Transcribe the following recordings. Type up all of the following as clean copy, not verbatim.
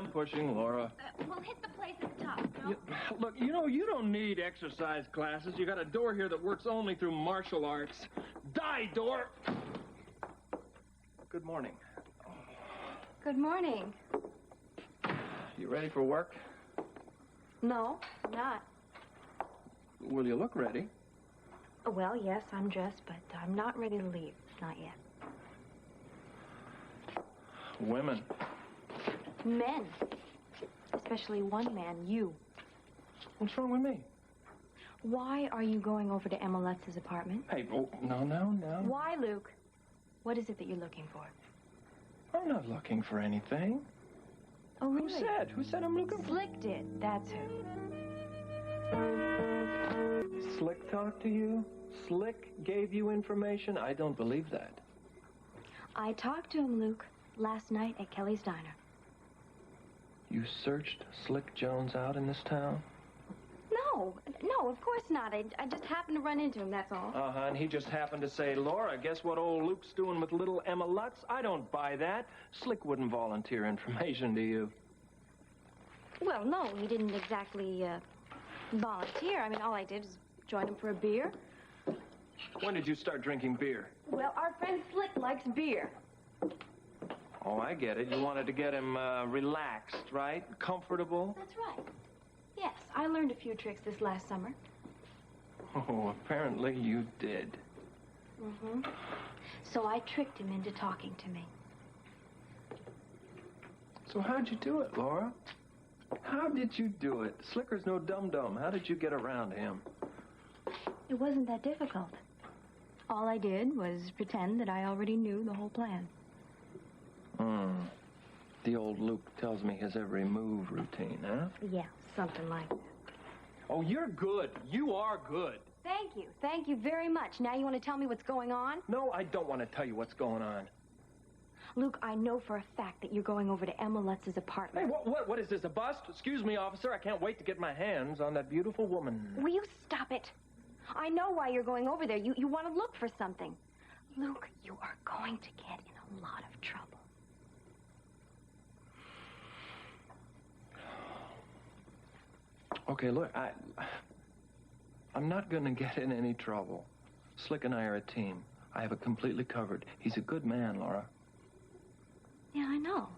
am pushing, Laura. We'll hit the place at the top, no? Look, you don't need exercise classes. You got a door here that works only through martial arts. Die, door! Good morning. Good morning. You ready for work? No, not. Well, you look ready. Well, yes, I'm dressed, but I'm not ready to leave. Not yet. Women. Men. Especially one man, you. What's wrong with me? Why are you going over to Emma Lutz's apartment? Hey, oh, no. Why, Luke? What is it that you're looking for? I'm not looking for anything. Oh, really? Who said I'm looking for? Slick did. That's who. Slick talked to you? Slick gave you information? I don't believe that. I talked to him, Luke, last night at Kelly's Diner. You searched Slick Jones out in this town? No, of course not. I just happened to run into him, that's all. Uh-huh, and he just happened to say, Laura, guess what old Luke's doing with little Emma Lutz? I don't buy that. Slick wouldn't volunteer information to you. Well, no, he didn't exactly, volunteer. I mean, all I did was join him for a beer. When did you start drinking beer? Well, our friend Slick likes beer. Oh, I get it. You wanted to get him, relaxed, right? Comfortable? That's right. Yes, I learned a few tricks this last summer. Oh, apparently you did. Mm-hmm. So I tricked him into talking to me. So how'd you do it, Laura? How did you do it? Slicker's no dum-dum. How did you get around him? It wasn't that difficult. All I did was pretend that I already knew the whole plan. The old Luke tells me his every move routine, huh? Yeah, something like that. Oh, you're good. You are good. Thank you. Thank you very much. Now you want to tell me what's going on? No, I don't want to tell you what's going on. Luke, I know for a fact that you're going over to Emma Lutz's apartment. Hey, what is this, a bust? Excuse me, officer. I can't wait to get my hands on that beautiful woman. Will you stop it? I know why you're going over there. You want to look for something. Luke, you are going to get in a lot of trouble. Okay, look, I'm not going to get in any trouble. Slick and I are a team. I have it completely covered. He's a good man, Laura. Yeah, I know.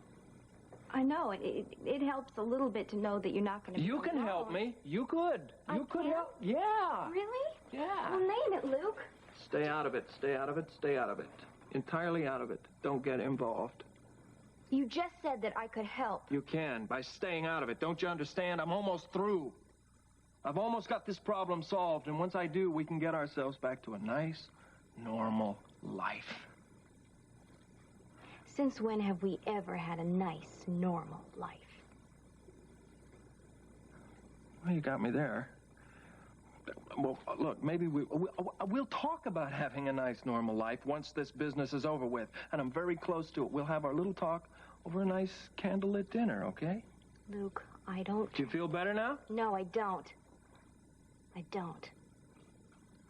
I know. It helps a little bit to know that you're not going to be You can alone. help me. You could. You could can? help. Yeah. Really? Yeah. Well, name it, Luke. Stay out of it. Stay out of it. Stay out of it. Entirely out of it. Don't get involved. You just said that I could help. You can, by staying out of it. Don't you understand? I'm almost through. I've almost got this problem solved, and once I do, we can get ourselves back to a nice, normal life. Since when have we ever had a nice, normal life? Well, you got me there. Well, look, maybe we'll talk about having a nice, normal life once this business is over with, and I'm very close to it. We'll have our little talk over a nice candlelit dinner, okay? Luke, I don't... Do you feel better now? No, I don't. I don't.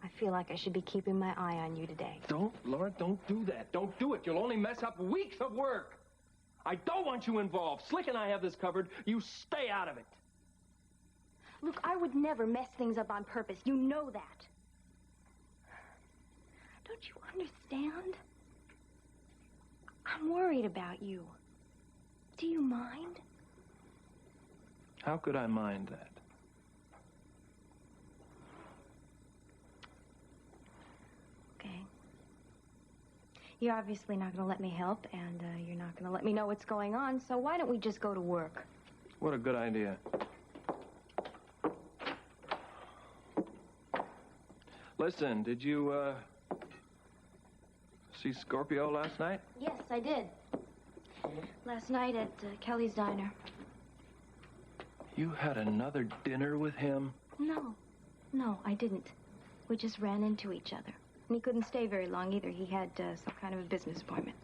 I feel like I should be keeping my eye on you today. Laura, don't do that. Don't do it. You'll only mess up weeks of work. I don't want you involved. Slick and I have this covered. You stay out of it. Luke, I would never mess things up on purpose. You know that. Don't you understand? I'm worried about you. Do you mind? How could I mind that? Okay. You're obviously not going to let me help, and you're not going to let me know what's going on, so why don't we just go to work? What a good idea. Listen, did you, see Scorpio last night? Yes, I did. Last night at Kelly's Diner. You had another dinner with him? No, I didn't. We just ran into each other. And he couldn't stay very long either. He had some kind of a business appointment.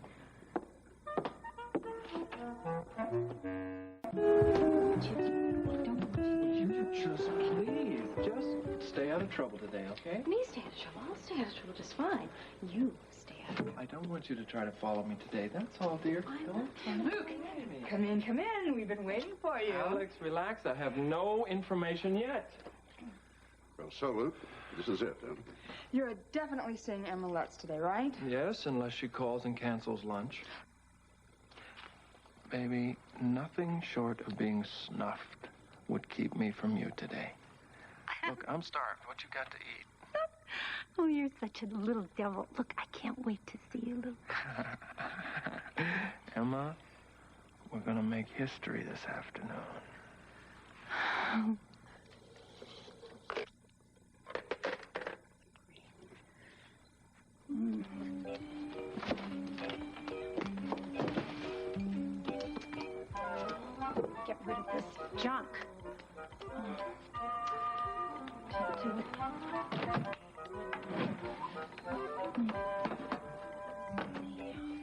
You just stay out of trouble today, okay? Me stay out of trouble? I'll stay out of trouble just fine. You stay out I don't want you to try to follow me today. That's all, dear. Don't try to Luke, come in. We've been waiting for you. Alex, relax. I have no information yet. Well, so, Luke, this is it, huh? You're definitely seeing Emma Lutz today, right? Yes, unless she calls and cancels lunch. Baby, nothing short of being snuffed would keep me from you today. Look, I'm starved. What you got to eat? Oh, you're such a little devil. Look, I can't wait to see you, Luke. Emma, we're going to make history this afternoon. Get rid of this junk. To it.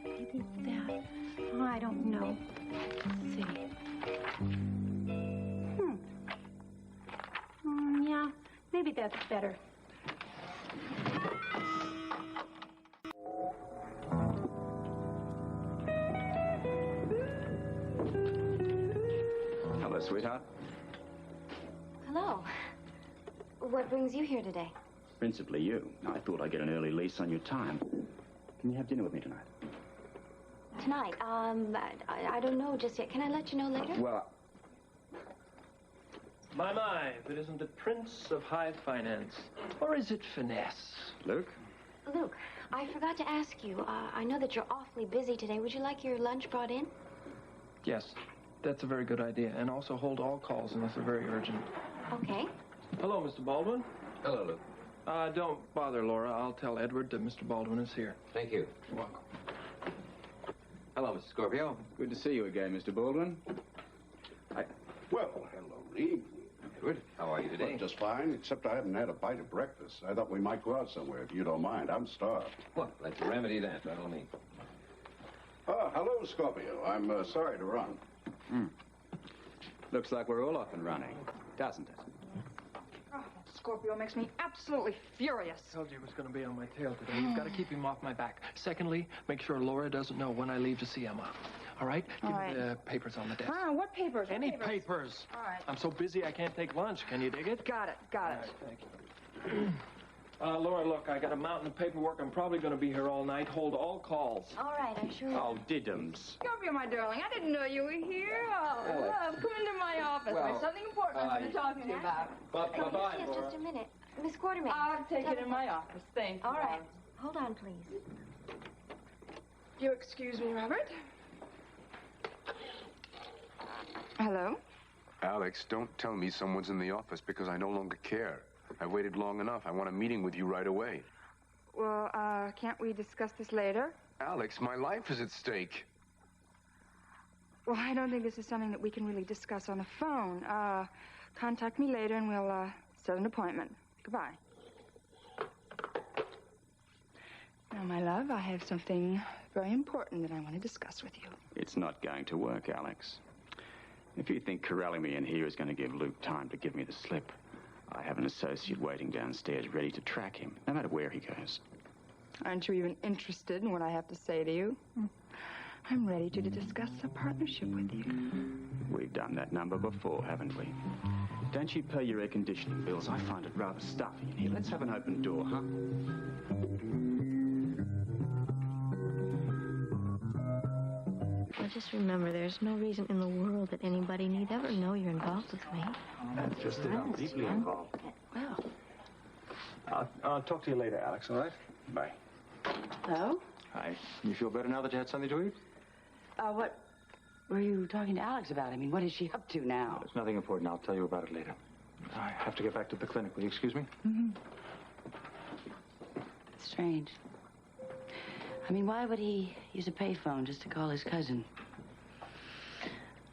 Maybe that. Oh, I don't know. Let's see. Yeah, maybe that's better. Hello, sweetheart. Hello. What brings you here today? Principally you. I thought I'd get an early lease on your time. Can you have dinner with me tonight? Tonight, I don't know just yet. Can I let you know later? Well, My, if it isn't the prince of high finance. Or is it finesse? Luke? Luke, I forgot to ask you. I know that you're awfully busy today. Would you like your lunch brought in? Yes, that's a very good idea. And also hold all calls unless they're very urgent. Okay. Hello, Mr. Baldwin. Hello, Luke. Don't bother, Laura. I'll tell Edward that Mr. Baldwin is here. Thank you. You're welcome. Hello, Mr. Scorpio. Good to see you again, Mr. Baldwin. Well, hello, Lee. Edward, how are you today? Well, just fine, except I haven't had a bite of breakfast. I thought we might go out somewhere, if you don't mind. I'm starved. Well, let's remedy that, by all means. Hello, Scorpio. I'm sorry to run. Looks like we're all off and running, doesn't it? Oh, Scorpio makes me absolutely furious. I told you he was going to be on my tail today. You've got to keep him off my back. Secondly, make sure Laura doesn't know when I leave to see Emma. All right? Give me the papers on the desk. What papers? Any papers. All right. I'm so busy I can't take lunch. Can you dig it? Got it. All right, thank you. Laura, look, I got a mountain of paperwork. I'm probably going to be here all night. Hold all calls. All right, I sure will. Oh, diddums. Scorpio, my darling, I didn't know you were here. Oh, love, come into my office. Well, There's something important I want to talk to you about. Bye-bye, Yes, Laura. just a minute. Miss Quartermain. I'll take it in my office. Thank you. All right. Hold on, please. You excuse me, Robert? Hello? Alex, don't tell me someone's in the office because I no longer care. I've waited long enough. I want a meeting with you right away. Well, can't we discuss this later? Alex, my life is at stake. Well, I don't think this is something that we can really discuss on the phone. Contact me later and we'll, set an appointment. Goodbye. Now, my love, I have something very important that I want to discuss with you. It's not going to work, Alex. If you think corralling me in here is going to give Luke time to give me the slip, I have an associate waiting downstairs ready to track him, no matter where he goes. Aren't you even interested in what I have to say to you? I'm ready to discuss a partnership with you. We've done that number before, haven't we? Don't you pay your air conditioning bills? I find it rather stuffy in here. Let's have an open door, huh? Well, just remember, there's no reason in the world that anybody need ever know you're involved with me. That's just it. I'm deeply involved. Well, I'll talk to you later, Alex, all right? Bye. Hello? Hi. You feel better now that you had something to eat? What were you talking to Alex about? I mean, what is she up to now? It's nothing important. I'll tell you about it later. I have to get back to the clinic. Will you excuse me? Strange. I mean, why would he use a payphone just to call his cousin?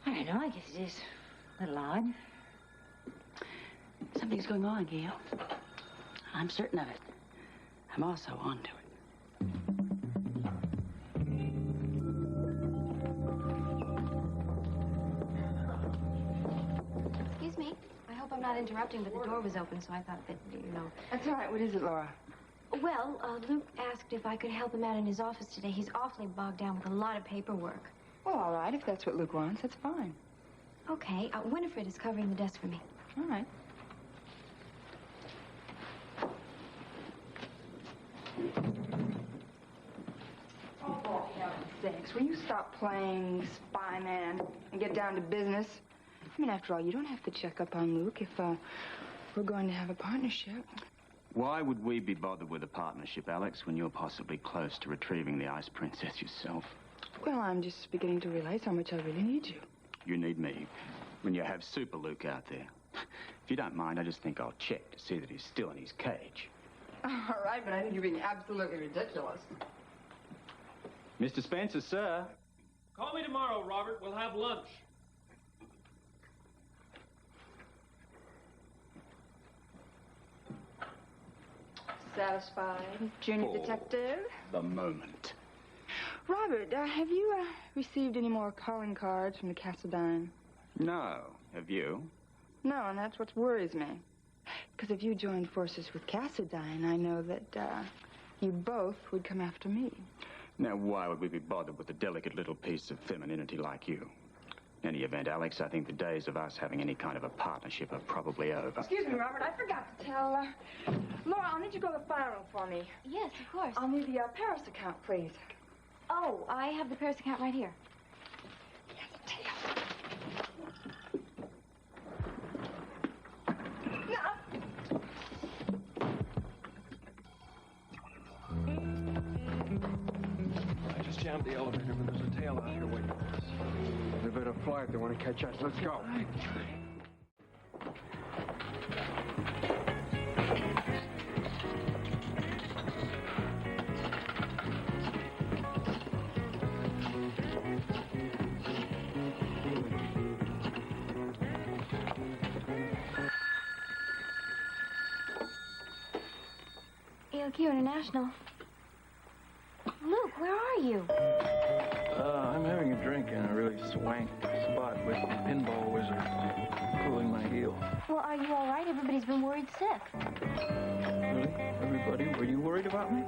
I don't know. I guess it is a little odd. Something's going on, Gail. I'm certain of it. I'm also on to it. Excuse me. I hope I'm not interrupting, but the door was open, so I thought that, That's all right. What is it, Laura? Well, Luke asked if I could help him out in his office today. He's awfully bogged down with a lot of paperwork. Well, all right, if that's what Luke wants, that's fine. Okay, Winifred is covering the desk for me. All right. Oh, for heaven's sakes, will you stop playing spy man and get down to business? I mean, after all, you don't have to check up on Luke if we're going to have a partnership. Why would we be bothered with a partnership, Alex, when you're possibly close to retrieving the Ice Princess yourself? Well, I'm just beginning to realize how much I really need you. You need me when you have Super Luke out there. If you don't mind, I just think I'll check to see that he's still in his cage. All right, but I think you're being absolutely ridiculous. Mr. Spencer, sir. Call me tomorrow, Robert. We'll have lunch. Satisfied, junior detective? The moment. Robert, have you received any more calling cards from the Cassadine? No. Have you? No, and that's what worries me. Because if you joined forces with Cassadine, I know that you both would come after me. Now, why would we be bothered with a delicate little piece of femininity like you? In any event, Alex, I think the days of us having any kind of a partnership are probably over. Excuse me, Robert, I forgot to tell, Laura, I'll need you to go to the file room for me. Yes, of course. I'll need the Paris account, please. Oh, I have the Paris account right here. I just jammed the elevator, but there's a tail out here waiting for us. They better fly if they want to catch us. Let's go. ELQ International. Luke, where are you? I'm having a drink in a really swank spot with the pinball wizard cooling my heel. Well, are you all right? Everybody's been worried sick. Really? Everybody? Were you worried about me?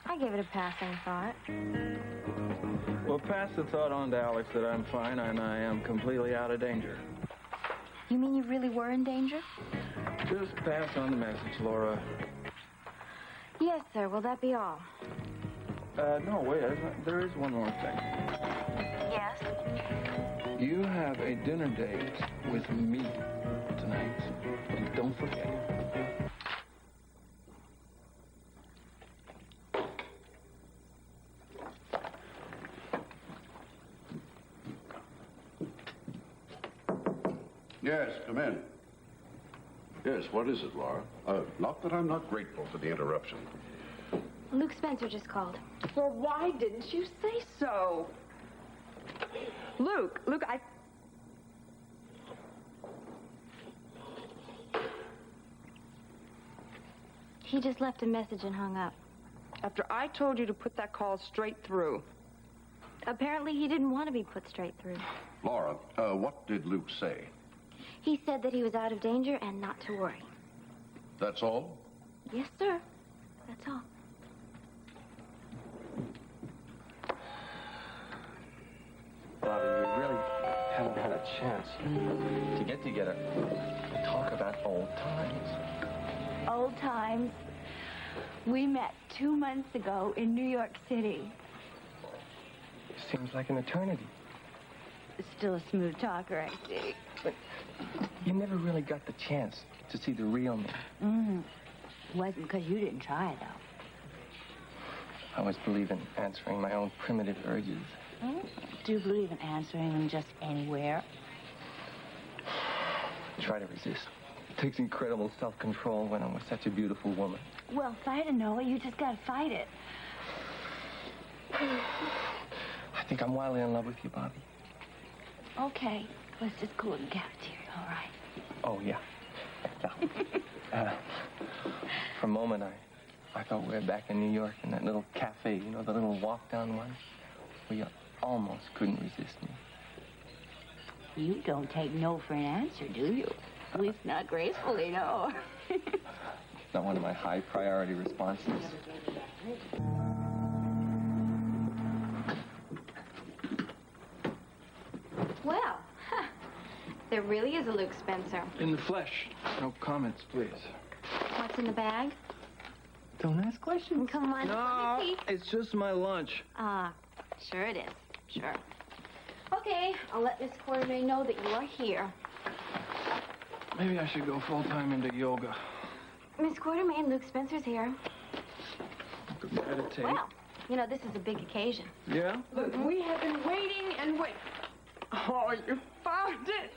I gave it a passing thought. Well, pass the thought on to Alex that I'm fine and I am completely out of danger. You mean you really were in danger? Just pass on the message, Laura. Yes, sir. Will that be all? No, wait. There is one more thing. Yes? You have a dinner date with me tonight. And don't forget it. Yes, come in. Yes, what is it, Laura? Not that I'm not grateful for the interruption. Luke Spencer just called. Well, why didn't you say so? Luke, He just left a message and hung up. After I told you to put that call straight through. Apparently, he didn't want to be put straight through. Laura, what did Luke say? He said that he was out of danger and not to worry. That's all? Yes, sir. That's all. Bobby, we really haven't had a chance to get together and talk about old times. Old times. We met 2 months ago in New York City. Seems like an eternity. Still a smooth talker, I see. But you never really got the chance to see the real me. Wasn't because you didn't try, though. I always believe in answering my own primitive urges. Do you believe in answering them just anywhere? Try to resist. It takes incredible self-control when I'm with such a beautiful woman. Well, fight it, Noah. You just gotta fight it. I think I'm wildly in love with you, Bobby. Okay. Let's just cool in the cafeteria, all right? Oh, yeah. For a moment, I thought we were back in New York in that little cafe, you know, the little walk-down one, where you almost couldn't resist me. You don't take no for an answer, do you? At least not gracefully, no. not one of my high priority responses. Well, there really is a Luke Spencer. In the flesh. No comments, please. What's in the bag? Don't ask questions. Come on, No, let me see. it's just my lunch. Sure it is. Sure. Okay, I'll let Miss Quartermain know that you are here. Maybe I should go full-time into yoga. Miss Quartermain, Luke Spencer's here. Could meditate. Well, you know, this is a big occasion. Yeah? Look, we have been waiting and waiting. Oh, you found it.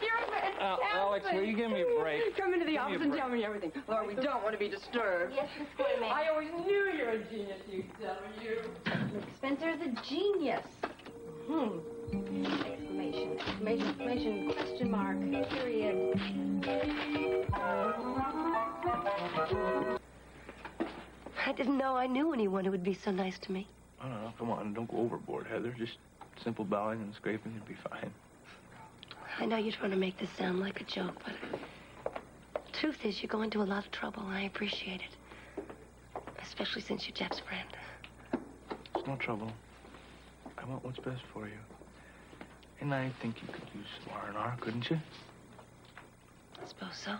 You're fantastic. Alex, will you give me a break? Come into the Give me office a and break. tell me everything. Laura, we don't want to be disturbed. Yes, Miss Quartermain. I always knew you were a genius, you you. Luke Spencer is a genius. Exclamation, exclamation, exclamation, question mark, period. I didn't know I knew anyone who would be so nice to me. I don't know. Come on, don't go overboard, Heather. Just simple bowing and scraping would be fine. I know you're trying to make this sound like a joke, but the truth is you're going to a lot of trouble, and I appreciate it. Especially since you're Jeff's friend. It's no trouble. I want what's best for you. And I think you could use some R&R, couldn't you? I suppose so.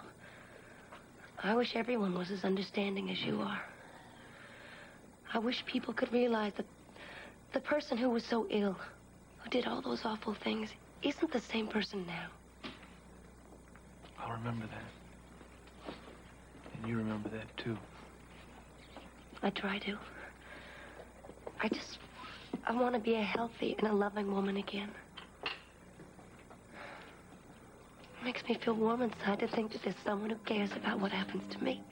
I wish everyone was as understanding as you are. I wish people could realize that the person who was so ill, who did all those awful things, isn't the same person now. I'll remember that. And you remember that, too. I try to. I want to be a healthy and a loving woman again. It makes me feel warm inside to think that there's someone who cares about what happens to me.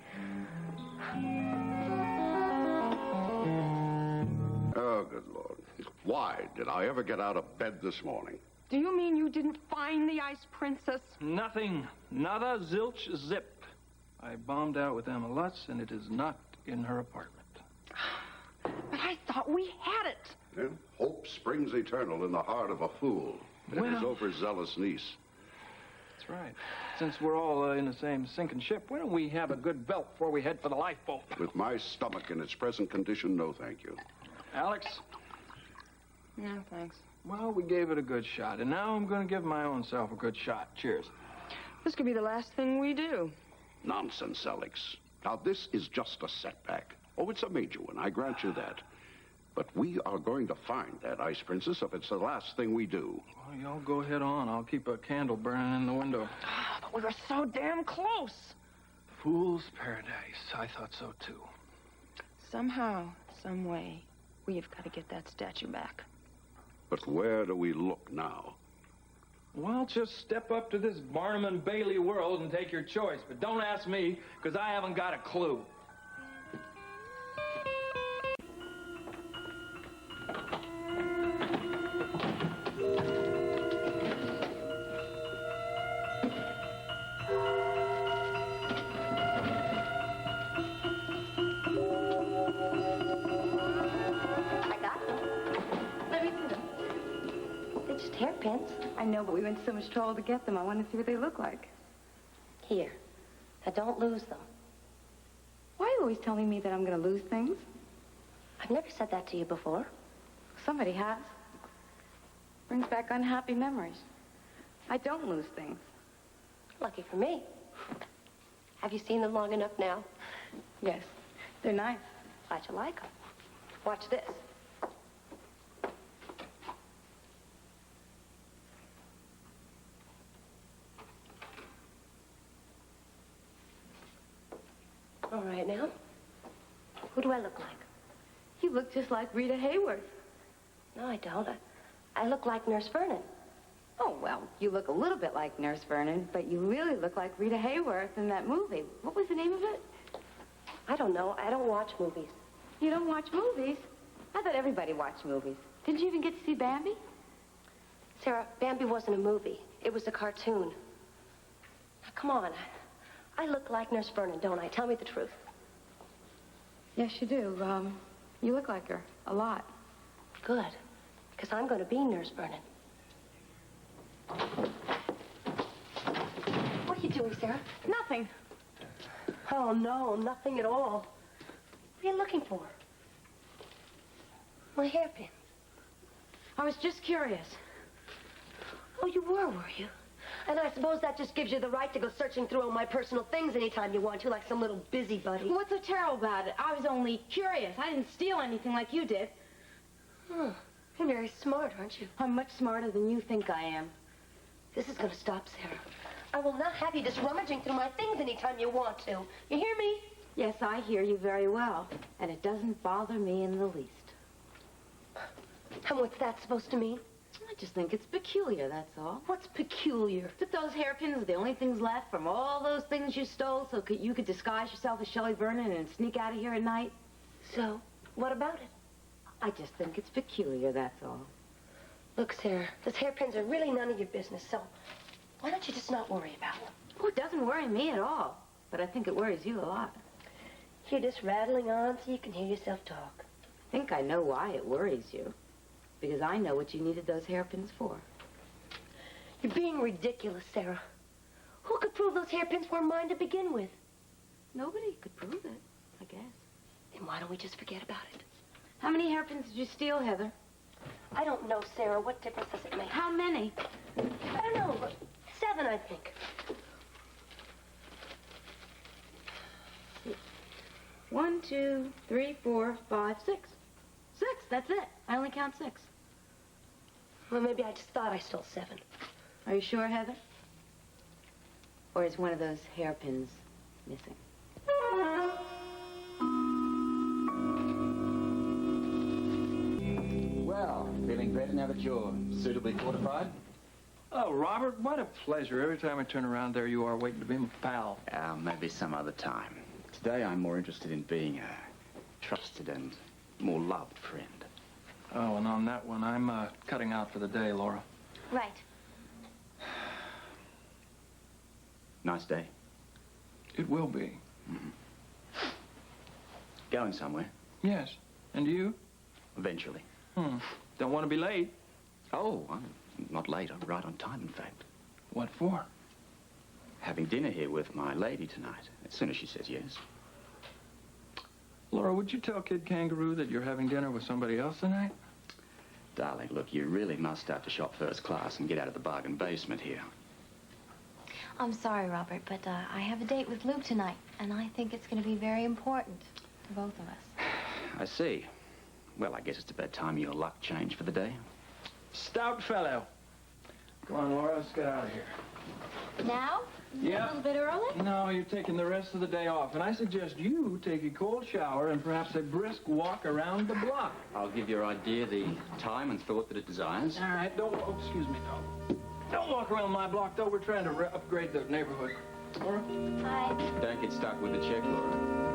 Oh, good Lord. Why did I ever get out of bed this morning? Do you mean you didn't find the ice princess? Nothing. Nada, zilch, zip. I bombed out with Emma Lutz, and it is not in her apartment. But I thought we had it. Yeah? Hope springs eternal in the heart of a fool and his Well- overzealous niece. That's right. Since we're all in the same sinking ship, why don't we have a good belt before we head for the lifeboat? With my stomach in its present condition, no thank you. Alex? No, thanks. Well, we gave it a good shot, and now I'm going to give my own self a good shot. Cheers. This could be the last thing we do. Nonsense, Alex. Now, this is just a setback. Oh, it's a major one, I grant you that. But we are going to find that ice princess if it's the last thing we do. Well, y'all go head on. I'll keep a candle burning in the window. But we were so damn close. Fool's paradise. I thought so, too. Somehow, some way, we've got to get that statue back. But where do we look now? Well, just step up to this Barnum and Bailey world and take your choice. But don't ask me, because I haven't got a clue. I got them. Let me see them. They're just hairpins. I know, but we went to so much trouble to get them. I want to see what they look like. Here. Now, don't lose them. Why are you always telling me that I'm going to lose things? I've never said that to you before. Somebody has. Brings back unhappy memories. I don't lose things. Lucky for me. Have you seen them long enough now? Yes, they're nice. Glad you like them. Watch this. All right, now. Who do I look like? You look just like Rita Hayworth. No, I don't. I look like Nurse Vernon. Oh, well, you look a little bit like Nurse Vernon, but you really look like Rita Hayworth in that movie. What was the name of it? I don't know. I don't watch movies. You don't watch movies? I thought everybody watched movies. Didn't you even get to see Bambi? Sarah, Bambi wasn't a movie. It was a cartoon. Now, come on. I look like Nurse Vernon, don't I? Tell me the truth. Yes, you do. You look like her. A lot. Good. Because I'm going to be Nurse Vernon. What are you doing, Sarah? Nothing. Oh, no, nothing at all. What are you looking for? My hairpin. I was just curious. Oh, you were you? And I suppose that just gives you the right to go searching through all my personal things anytime you want to, like some little busybody. What's so terrible about it? I was only curious. I didn't steal anything like you did. You're very smart, aren't you? I'm much smarter than you think I am. This is going to stop, Sarah. I will not have you just rummaging through my things anytime you want to. You hear me? Yes, I hear you very well. And it doesn't bother me in the least. And what's that supposed to mean? I just think it's peculiar, that's all. What's peculiar? That those hairpins are the only things left from all those things you stole so you could disguise yourself as Shelley Vernon and sneak out of here at night. So, what about it? I just think it's peculiar, that's all. Look, Sarah, those hairpins are really none of your business, so why don't you just not worry about them? Oh, it doesn't worry me at all. But I think it worries you a lot. You're just rattling on so you can hear yourself talk. I think I know why it worries you. Because I know what you needed those hairpins for. You're being ridiculous, Sarah. Who could prove those hairpins were mine to begin with? Nobody could prove it, I guess. Then why don't we just forget about it? How many hairpins did you steal, Heather? I don't know, Sarah. What difference does it make? How many? I don't know, but 7, I think. 1, 2, 3, 4, 5, 6. 6, that's it. I only count 6. Well, maybe I just thought I stole 7. Are you sure, Heather? Or is one of those hairpins missing? Well, feeling better now that you're suitably fortified? Oh, Robert, what a pleasure. Every time I turn around, there you are waiting to be my pal. Maybe some other time. Today, I'm more interested in being a trusted and more loved friend. Oh, and on that one, I'm cutting out for the day, Laura. Right. Nice day. It will be. Mm-hmm. Going somewhere? Yes. And you? Eventually. Don't want to be late. Oh, I'm not late. I'm right on time, in fact. What for? Having dinner here with my lady tonight, as soon as she says yes. Laura, would you tell Kid Kangaroo that you're having dinner with somebody else tonight? Darling, look, you really must start to shop first class and get out of the bargain basement here. I'm sorry, Robert, but I have a date with Luke tonight, and I think it's going to be very important to both of us. I see. Well, I guess it's about time your luck changed for the day. Stout fellow. Come on, Laura, let's get out of here. Now? Yeah. A little bit early? No, you're taking the rest of the day off, and I suggest you take a cold shower and perhaps a brisk walk around the block. I'll give your idea the time and thought that it desires. All right, excuse me, no. Don't walk around my block, though. We're trying to upgrade the neighborhood. Laura? Hi. Don't get stuck with the check, Laura.